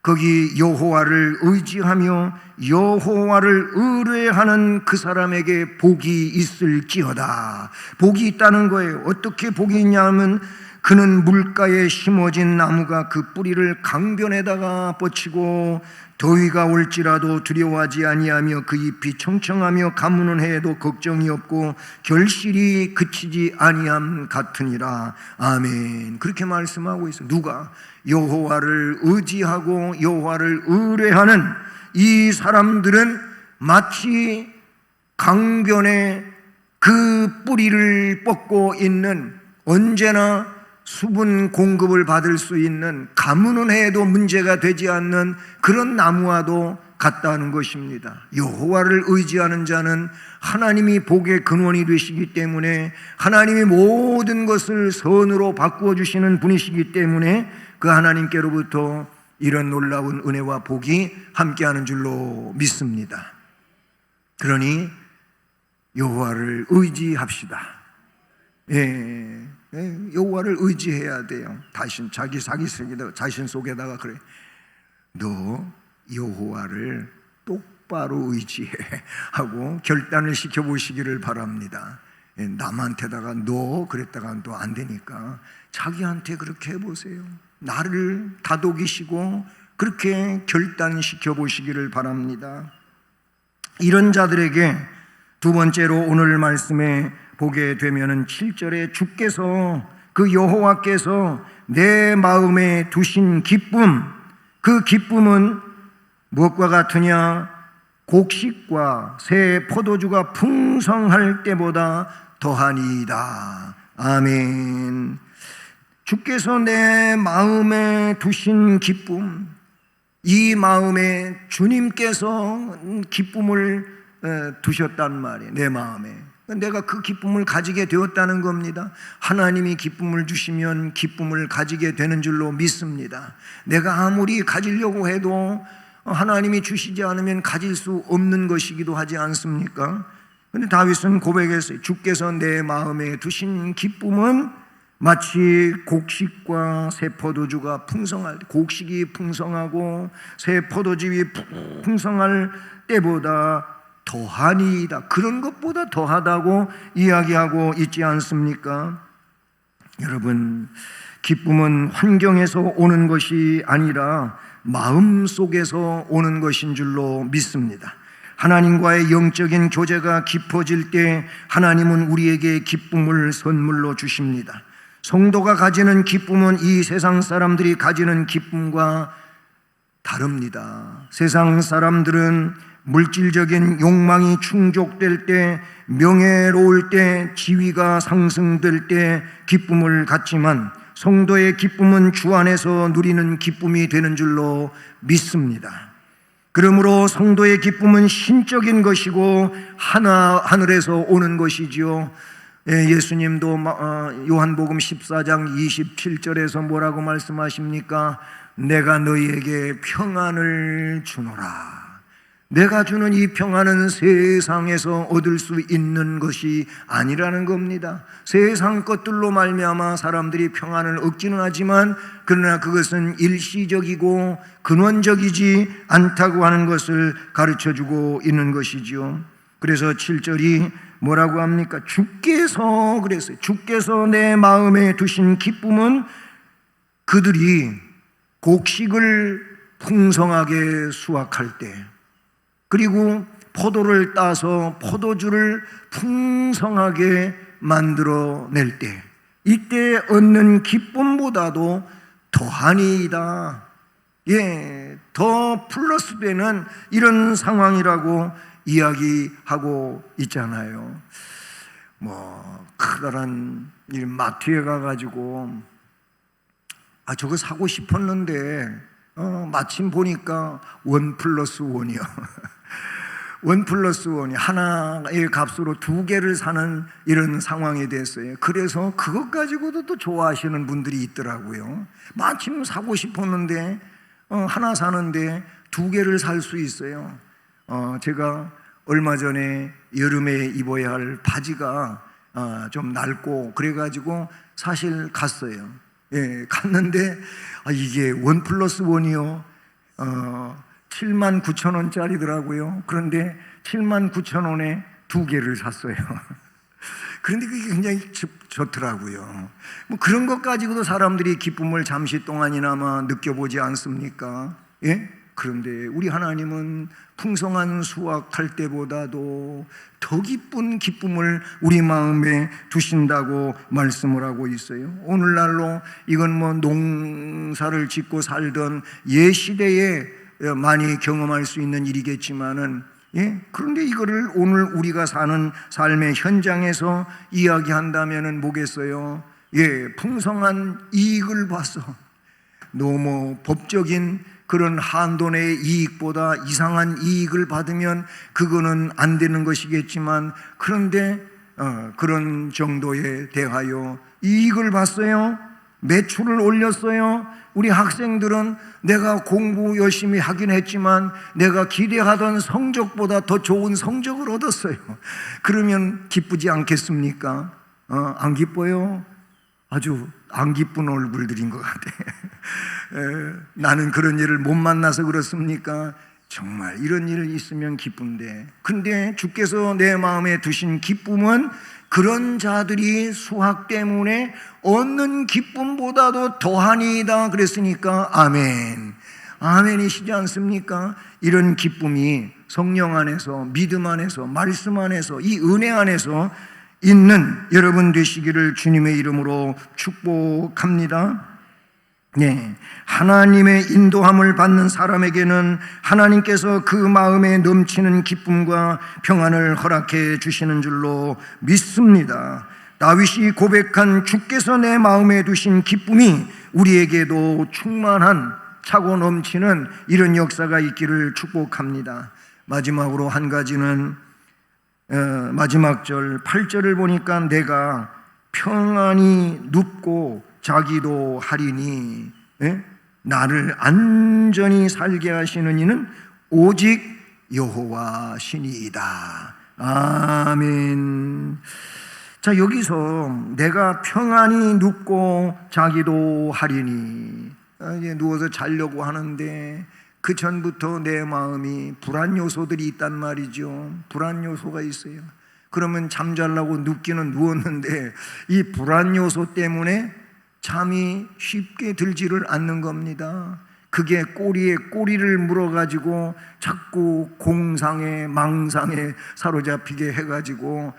Speaker 1: 거기 여호와를 의지하며 여호와를 의뢰하는 그 사람에게 복이 있을지어다. 복이 있다는 거예요. 어떻게 복이 있냐면 그는 물가에 심어진 나무가 그 뿌리를 강변에다가 뻗치고 더위가 올지라도 두려워하지 아니하며 그 잎이 청청하며 가무는 해에도 걱정이 없고 결실이 그치지 아니함 같으니라. 아멘. 그렇게 말씀하고 있어요. 누가? 여호와를 의지하고 여호와를 의뢰하는 이 사람들은 마치 강변에 그 뿌리를 뻗고 있는, 언제나 수분 공급을 받을 수 있는, 가무는 해에도 문제가 되지 않는 그런 나무와도 같다는 것입니다. 여호와를 의지하는 자는 하나님이 복의 근원이 되시기 때문에, 하나님이 모든 것을 선으로 바꾸어 주시는 분이시기 때문에 그 하나님께로부터 이런 놀라운 은혜와 복이 함께하는 줄로 믿습니다. 그러니 여호와를 의지합시다. 예, 여호와를 의지해야 돼요. 자신 속에다가 그래. 너 여호와를 똑바로 의지해 하고 결단을 시켜보시기를 바랍니다. 남한테다가 너 그랬다가 또 안 되니까 자기한테 그렇게 해보세요. 나를 다독이시고 그렇게 결단시켜 보시기를 바랍니다. 이런 자들에게 두 번째로 오늘 말씀에 보게 되면은 7절에 주께서, 그 여호와께서 내 마음에 두신 기쁨, 그 기쁨은 무엇과 같으냐? 곡식과 새 포도주가 풍성할 때보다 더하니이다. 아멘. 주께서 내 마음에 두신 기쁨, 이 마음에 주님께서 기쁨을 두셨단 말이에요. 내 마음에 내가 그 기쁨을 가지게 되었다는 겁니다. 하나님이 기쁨을 주시면 기쁨을 가지게 되는 줄로 믿습니다. 내가 아무리 가지려고 해도 하나님이 주시지 않으면 가질 수 없는 것이기도 하지 않습니까? 그런데 다윗은 고백했어요. 주께서 내 마음에 두신 기쁨은 마치 곡식과 새 포도주가 풍성할 때, 곡식이 풍성하고 새 포도즙이 풍성할 때보다 더하니이다. 그런 것보다 더하다고 이야기하고 있지 않습니까? 여러분, 기쁨은 환경에서 오는 것이 아니라 마음 속에서 오는 것인 줄로 믿습니다. 하나님과의 영적인 교제가 깊어질 때 하나님은 우리에게 기쁨을 선물로 주십니다. 성도가 가지는 기쁨은 이 세상 사람들이 가지는 기쁨과 다릅니다. 세상 사람들은 물질적인 욕망이 충족될 때, 명예로울 때, 지위가 상승될 때 기쁨을 갖지만 성도의 기쁨은 주 안에서 누리는 기쁨이 되는 줄로 믿습니다. 그러므로 성도의 기쁨은 신적인 것이고 하늘에서 오는 것이지요. 예수님도 요한복음 14장 27절에서 뭐라고 말씀하십니까? 내가 너희에게 평안을 주노라. 내가 주는 이 평안은 세상에서 얻을 수 있는 것이 아니라는 겁니다. 세상 것들로 말미암아 사람들이 평안을 얻기는 하지만 그러나 그것은 일시적이고 근원적이지 않다고 하는 것을 가르쳐주고 있는 것이지요. 그래서 7절이 뭐라고 합니까? 주께서 그랬어요. 주께서 내 마음에 두신 기쁨은 그들이 곡식을 풍성하게 수확할 때, 그리고 포도를 따서 포도주를 풍성하게 만들어낼 때, 이때 얻는 기쁨보다도 더하니이다. 더 플러스되는 이런 상황이라고 이야기하고 있잖아요. 커다란 마트에 가가지고 저거 사고 싶었는데 마침 보니까 1+1이요. 1+1이 하나의 값으로 2개를 사는 이런 상황이 됐어요. 그래서 그것 가지고도 또 좋아하시는 분들이 있더라고요. 마침 사고 싶었는데 하나 사는데 2개를 살 수 있어요. 제가 얼마 전에 여름에 입어야 할 바지가 좀 낡고 그래가지고 사실 갔어요. 갔는데 이게 1+1이요. 79,000원짜리더라고요. 그런데 79,000원에 2개를 샀어요. 그런데 그게 굉장히 좋더라고요. 그런 것 가지고도 사람들이 기쁨을 잠시 동안이나마 느껴보지 않습니까? 그런데 우리 하나님은 풍성한 수확할 때보다도 더 기쁜 기쁨을 우리 마음에 두신다고 말씀을 하고 있어요. 오늘날로 이건 농사를 짓고 살던 옛시대에 많이 경험할 수 있는 일이겠지만은, 그런데 이거를 오늘 우리가 사는 삶의 현장에서 이야기한다면은 뭐겠어요? 풍성한 이익을 봐서 너무 법적인 그런 한도 내의 이익보다 이상한 이익을 받으면 그거는 안 되는 것이겠지만, 그런데 그런 정도에 대하여 이익을 봤어요. 매출을 올렸어요. 우리 학생들은 내가 공부 열심히 하긴 했지만 내가 기대하던 성적보다 더 좋은 성적을 얻었어요. 그러면 기쁘지 않겠습니까? 안 기뻐요? 아주 안 기쁜 얼굴들인 것 같아. 나는 그런 일을 못 만나서 그렇습니까? 정말 이런 일 있으면 기쁜데, 근데 주께서 내 마음에 두신 기쁨은 그런 자들이 수학 때문에 얻는 기쁨보다도 더하니이다 그랬으니까 아멘. 아멘이시지 않습니까? 이런 기쁨이 성령 안에서, 믿음 안에서, 말씀 안에서, 이 은혜 안에서 있는 여러분 되시기를 주님의 이름으로 축복합니다. 하나님의 인도함을 받는 사람에게는 하나님께서 그 마음에 넘치는 기쁨과 평안을 허락해 주시는 줄로 믿습니다. 다윗이 고백한 주께서 내 마음에 두신 기쁨이 우리에게도 충만한 차고 넘치는 이런 역사가 있기를 축복합니다. 마지막으로 한 가지는 마지막 절 8절을 보니까 내가 평안히 눕고 자기도 하리니, 나를 안전히 살게 하시는 이는 오직 여호와 신이이다. 아멘. 자, 여기서 내가 평안히 눕고 자기도 하리니, 이제 누워서 자려고 하는데 그 전부터 내 마음이 불안 요소들이 있단 말이죠. 불안 요소가 있어요. 그러면 잠자려고 눕기는 누웠는데 이 불안 요소 때문에 잠이 쉽게 들지를 않는 겁니다. 그게 꼬리에 꼬리를 물어가지고 자꾸 공상에 망상에 사로잡히게 해가지고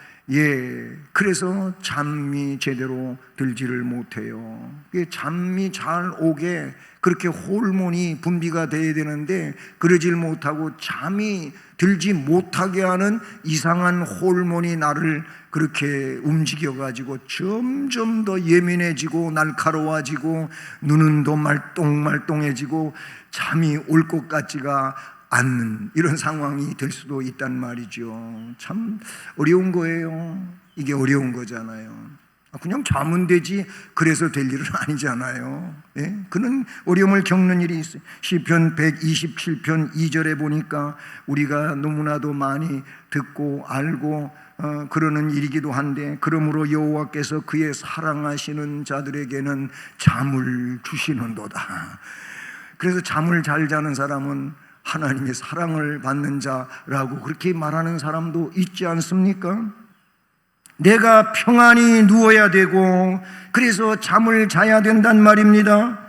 Speaker 1: 그래서 잠이 제대로 들지를 못해요. 잠이 잘 오게 그렇게 호르몬이 분비가 돼야 되는데 그러질 못하고 잠이 들지 못하게 하는 이상한 호르몬이 나를 그렇게 움직여가지고 점점 더 예민해지고 날카로워지고 눈은 더 말똥말똥해지고 잠이 올 것 같지가 않는 이런 상황이 될 수도 있단 말이죠. 참 어려운 거예요. 이게 어려운 거잖아요. 그냥 자면 되지 그래서 될 일은 아니잖아요. 그런 어려움을 겪는 일이 있어요. 시편 127편 2절에 보니까 우리가 너무나도 많이 듣고 알고 그러는 일이기도 한데, 그러므로 여호와께서 그의 사랑하시는 자들에게는 잠을 주시는도다. 그래서 잠을 잘 자는 사람은 하나님의 사랑을 받는 자라고 그렇게 말하는 사람도 있지 않습니까? 내가 평안히 누워야 되고 그래서 잠을 자야 된단 말입니다.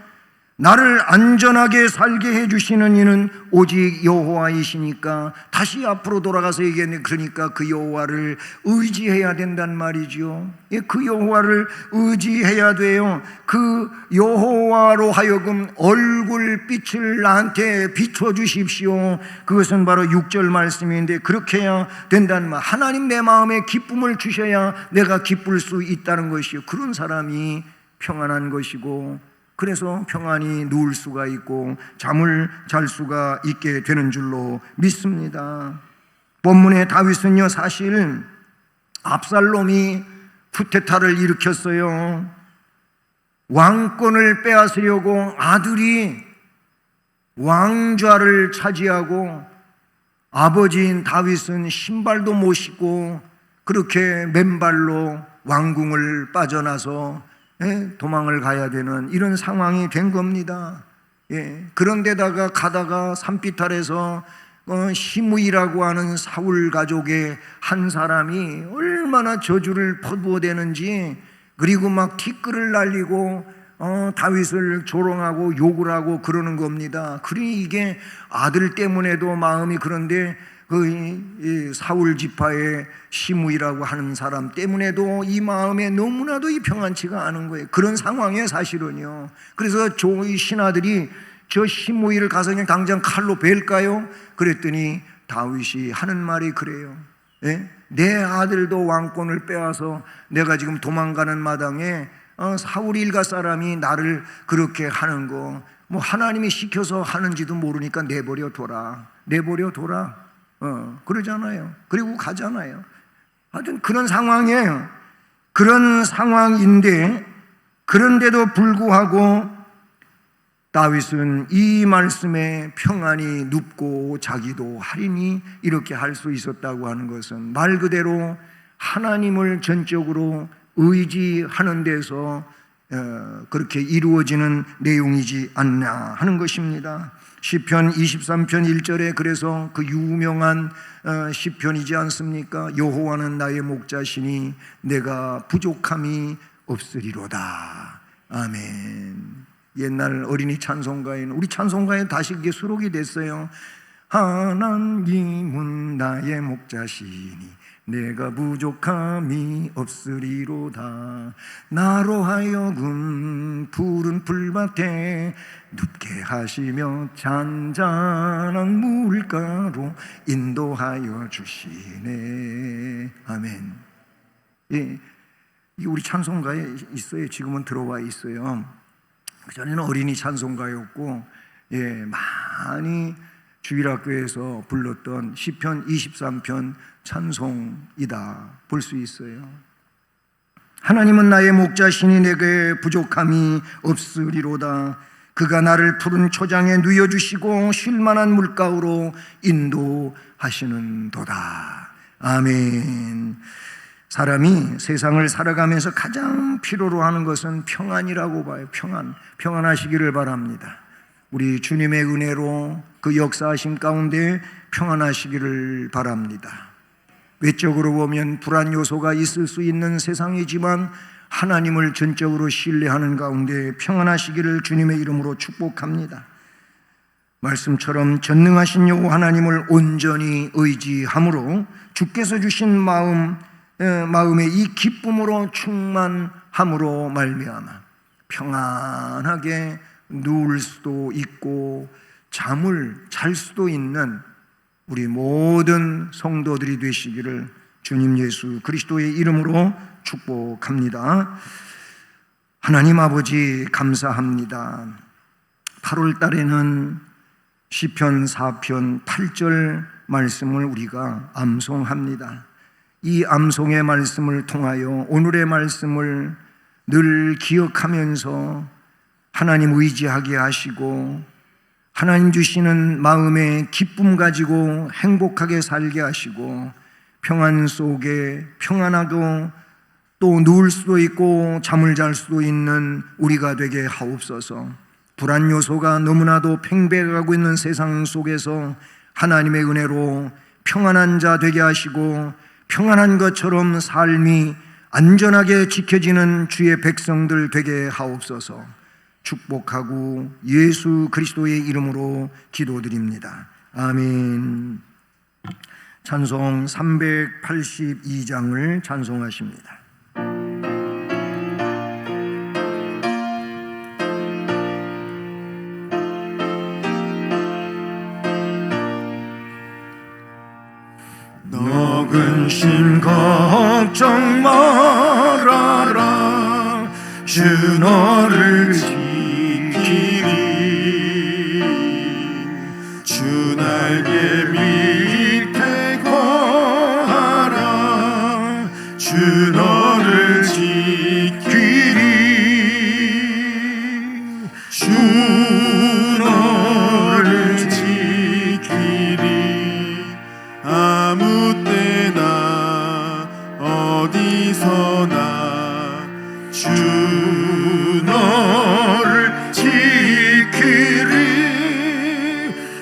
Speaker 1: 나를 안전하게 살게 해주시는 이는 오직 여호와이시니까, 다시 앞으로 돌아가서 얘기했는데, 그러니까 그 여호와를 의지해야 된단 말이죠. 그 여호와를 의지해야 돼요. 그 여호와로 하여금 얼굴빛을 나한테 비춰주십시오. 그것은 바로 6절 말씀인데, 그렇게 해야 된다는 말. 하나님 내 마음에 기쁨을 주셔야 내가 기쁠 수 있다는 것이요. 그런 사람이 평안한 것이고, 그래서 평안히 누울 수가 있고 잠을 잘 수가 있게 되는 줄로 믿습니다. 본문의 다윗은요, 사실 압살롬이 쿠데타를 일으켰어요. 왕권을 빼앗으려고 아들이 왕좌를 차지하고 아버지인 다윗은 신발도 못 신고 그렇게 맨발로 왕궁을 빠져나서 도망을 가야 되는 이런 상황이 된 겁니다. 그런데다가 가다가 산비탈에서 시므이라고 하는 사울 가족의 한 사람이 얼마나 저주를 퍼부어대는지, 그리고 막 티끌을 날리고 다윗을 조롱하고 욕을 하고 그러는 겁니다. 그러니 이게 아들 때문에도 마음이 그런데 그 사울 지파의 시므이라고 하는 사람 때문에도 이 마음에 너무나도 이 평안치가 않은 거예요. 그런 상황에 사실은요. 그래서 이 신하들이 저 시므이를 가서 그냥 당장 칼로 벨까요? 그랬더니 다윗이 하는 말이 그래요. 내 아들도 왕권을 빼앗아 내가 지금 도망가는 마당에 사울 일가 사람이 나를 그렇게 하는 거, 뭐 하나님이 시켜서 하는지도 모르니까 내버려 둬라. 그러잖아요. 그리고 가잖아요. 하여튼 그런 상황이에요. 그런 상황인데, 그런데도 불구하고 다윗은 이 말씀에 평안히 눕고 자기도 하리니 이렇게 할 수 있었다고 하는 것은 말 그대로 하나님을 전적으로 의지하는 데서 그렇게 이루어지는 내용이지 않나 하는 것입니다. 시편 23편 1절에 그래서 그 유명한 시편이지 않습니까? 여호와는 나의 목자시니 내가 부족함이 없으리로다. 아멘. 옛날 어린이 찬송가에는, 우리 찬송가에 다시 그게 수록이 됐어요. 하나님은 나의 목자시니 내가 부족함이 없으리로다. 나로 하여금 푸른 풀밭에 눕게 하시며 잔잔한 물가로 인도하여 주시네. 아멘. 이 우리 찬송가에 있어요. 지금은 들어와 있어요. 그전에는 어린이 찬송가였고, 많이 주일학교에서 불렀던 시편 23편 찬송이다 볼 수 있어요. 하나님은 나의 목자시니 내게 부족함이 없으리로다. 그가 나를 푸른 초장에 누여주시고 쉴만한 물가로 인도하시는도다. 아멘. 사람이 세상을 살아가면서 가장 필요로 하는 것은 평안이라고 봐요. 평안하시기를 바랍니다. 우리 주님의 은혜로 그 역사하심 가운데 평안하시기를 바랍니다. 외적으로 보면 불안 요소가 있을 수 있는 세상이지만 하나님을 전적으로 신뢰하는 가운데 평안하시기를 주님의 이름으로 축복합니다. 말씀처럼 전능하신 여호와 하나님을 온전히 의지함으로 주께서 주신 마음의 이 기쁨으로 충만함으로 말미암아 평안하게 누울 수도 있고 잠을 잘 수도 있는 우리 모든 성도들이 되시기를 주님 예수 그리스도의 이름으로 축복합니다. 하나님 아버지 감사합니다. 8월 달에는 시편 4편 8절 말씀을 우리가 암송합니다. 이 암송의 말씀을 통하여 오늘의 말씀을 늘 기억하면서 하나님 의지하게 하시고 하나님 주시는 마음의 기쁨 가지고 행복하게 살게 하시고 평안 속에 평안하고 또 누울 수도 있고 잠을 잘 수도 있는 우리가 되게 하옵소서. 불안 요소가 너무나도 팽배해가고 있는 세상 속에서 하나님의 은혜로 평안한 자 되게 하시고 평안한 것처럼 삶이 안전하게 지켜지는 주의 백성들 되게 하옵소서. 축복하고 예수 그리스도의 이름으로 기도드립니다. 아멘. 찬송 382장을 찬송하십니다. 너 근심 걱정 말아라 주 너를 지키리 주 날개 밑에 거하라 주 너를 지키리 주 너를 지키리 아무 때나 어디서나 주 너를 지키리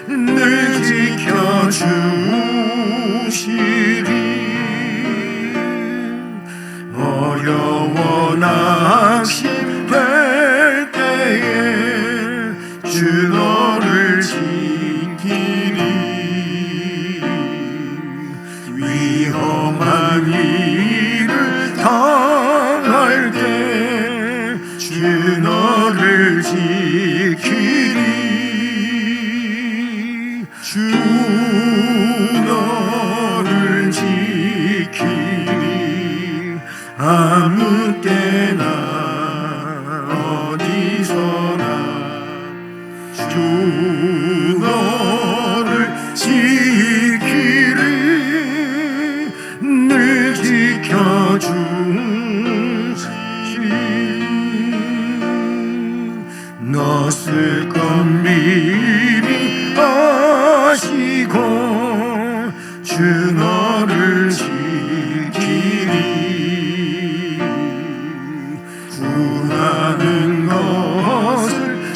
Speaker 1: 늘 지켜주시리 어려워 낙심될 때에 주 너를 지키리 위험한 일을 당할 때 주 너를 지키리 주 너를 지키리 아무 때나 어디서나 주 너를 지키리 늘 지켜주시리 너 쓸 것 미리 아시고 주 너를 지키리 구하는 것을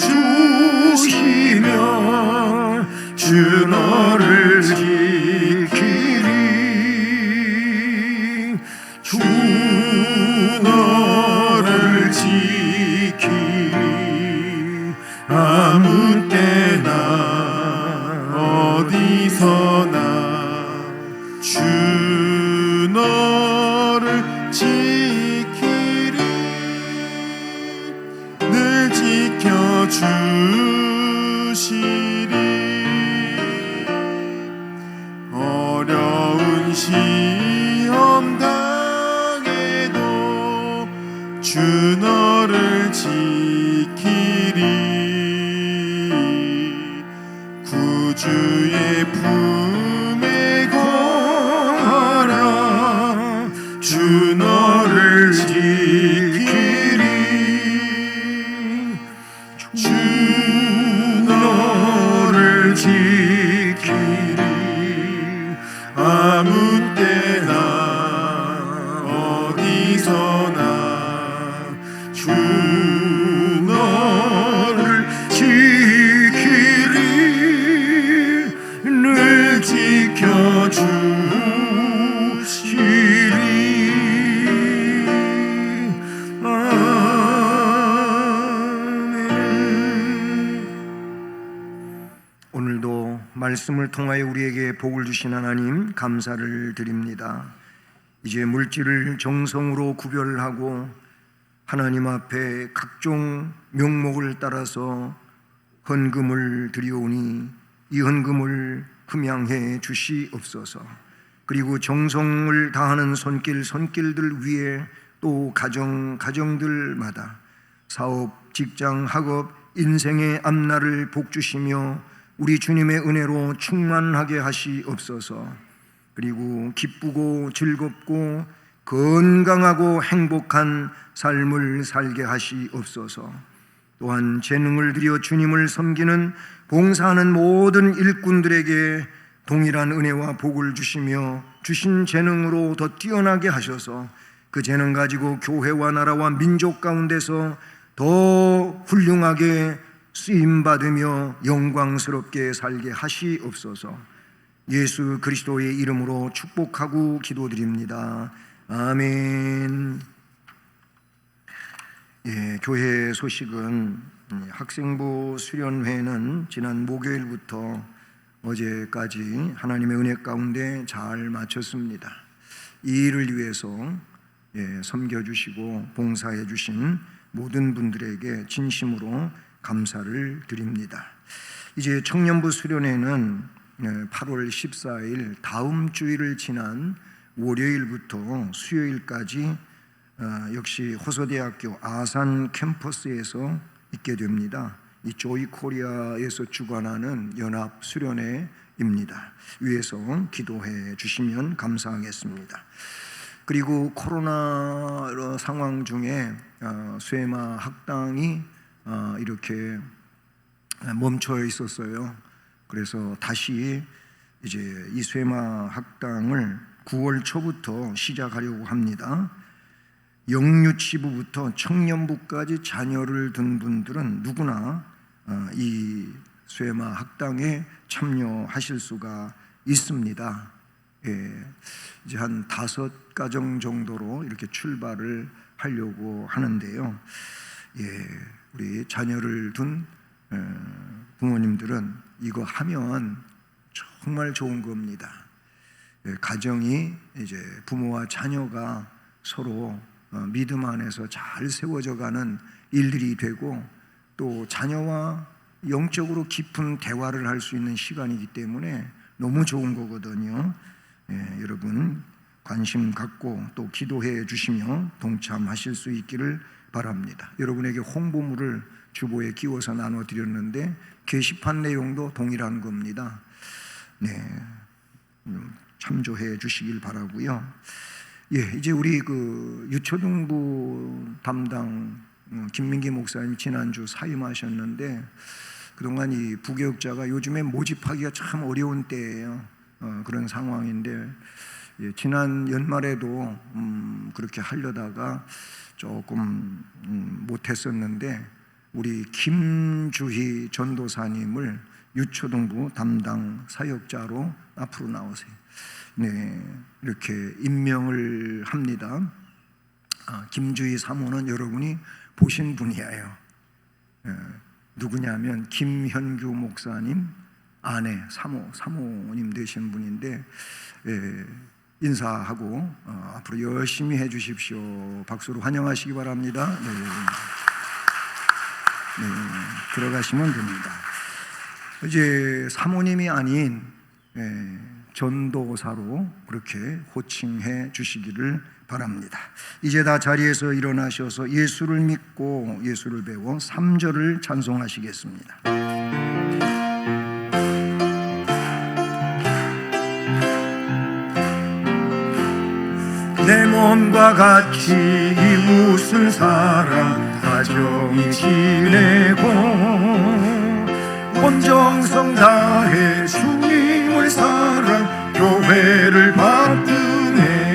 Speaker 1: 주시며 주 너를 지키리 주 너를 지키리 아무 때나 어디서나 주 너를 지키리 늘 지켜주시리 어려운 시험 당해도 주 너를 지키리 구주의 품에 거하라 주 너를 지키리 주 너를 지키리 아무 때나 말씀을 통하여 우리에게 복을 주신 하나님 감사를 드립니다. 이제 물질을 정성으로 구별하고 하나님 앞에 각종 명목을 따라서 헌금을 드리오니 이 헌금을 흠양해 주시옵소서. 그리고 정성을 다하는 손길들 위에 또 가정들마다 사업, 직장, 학업, 인생의 앞날을 복주시며 우리 주님의 은혜로 충만하게 하시옵소서. 그리고 기쁘고 즐겁고 건강하고 행복한 삶을 살게 하시옵소서. 또한 재능을 들여 주님을 섬기는 봉사하는 모든 일꾼들에게 동일한 은혜와 복을 주시며 주신 재능으로 더 뛰어나게 하셔서 그 재능 가지고 교회와 나라와 민족 가운데서 더 훌륭하게 쓰임받으며 영광스럽게 살게 하시옵소서. 예수 그리스도의 이름으로 축복하고 기도드립니다. 아멘. 교회 소식은 학생부 수련회는 지난 목요일부터 어제까지 하나님의 은혜 가운데 잘 마쳤습니다. 이 일을 위해서 섬겨주시고 봉사해 주신 모든 분들에게 진심으로 감사를 드립니다. 이제 청년부 수련회는 8월 14일 다음 주일을 지난 월요일부터 수요일까지 역시 호서대학교 아산 캠퍼스에서 있게 됩니다. 이 조이 코리아에서 주관하는 연합 수련회입니다. 위에서 기도해 주시면 감사하겠습니다. 그리고 코로나 상황 중에 쇠마 학당이 이렇게 멈춰 있었어요. 그래서 다시 이제 이 쇠마 학당을 9월 초부터 시작하려고 합니다. 영유치부부터 청년부까지 자녀를 둔 분들은 누구나 이 쇠마 학당에 참여하실 수가 있습니다. 이제 한 5가정 정도로 이렇게 출발을 하려고 하는데요. 우리 자녀를 둔 부모님들은 이거 하면 정말 좋은 겁니다. 가정이 이제 부모와 자녀가 서로 믿음 안에서 잘 세워져 가는 일들이 되고 또 자녀와 영적으로 깊은 대화를 할 수 있는 시간이기 때문에 너무 좋은 거거든요. 여러분 관심 갖고 또 기도해 주시며 동참하실 수 있기를 바랍니다. 여러분에게 홍보물을 주보에 끼워서 나눠드렸는데 게시판 내용도 동일한 겁니다. 참조해 주시길 바라고요. 이제 우리 그 유초등부 담당 김민기 목사님이 지난주 사임하셨는데 그동안 이 부교육자가 요즘에 모집하기가 참 어려운 때예요. 그런 상황인데 지난 연말에도 그렇게 하려다가 조금 못했었는데 우리 김주희 전도사님을 유초등부 담당 사역자로 앞으로 나오세요. 이렇게 임명을 합니다. 김주희 사모는 여러분이 보신 분이에요. 누구냐면 김현규 목사님 아내 사모님 되신 분인데 인사하고 앞으로 열심히 해주십시오. 박수로 환영하시기 바랍니다. 들어가시면 됩니다. 이제 사모님이 아닌 전도사로 그렇게 호칭해 주시기를 바랍니다. 이제 다 자리에서 일어나셔서 예수를 믿고 예수를 배워 3절을 찬송하시겠습니다. 내 몸과 같이 이웃을 사랑 다정히 지내고 온 정성 다해 주님을 사랑 교회를 바꾸네.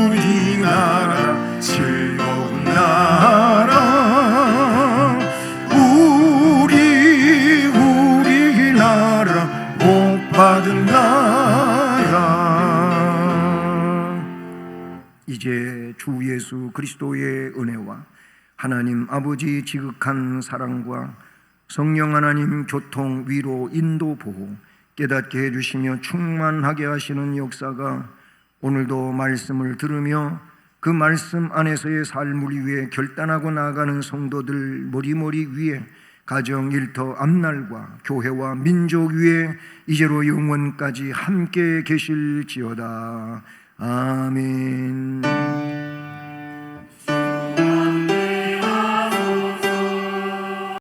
Speaker 1: 우리나라 즐거운 나라 우리나라 복받은 나라. 이제 주 예수 그리스도의 은혜와 하나님 아버지 지극한 사랑과 성령 하나님 교통, 위로, 인도, 보호 깨닫게 해주시며 충만하게 하시는 역사가 오늘도 말씀을 들으며 그 말씀 안에서의 삶을 위해 결단하고 나아가는 성도들 머리머리 위에 가정, 일터, 앞날과 교회와 민족 위에 이제로 영원까지 함께 계실지어다. 아멘.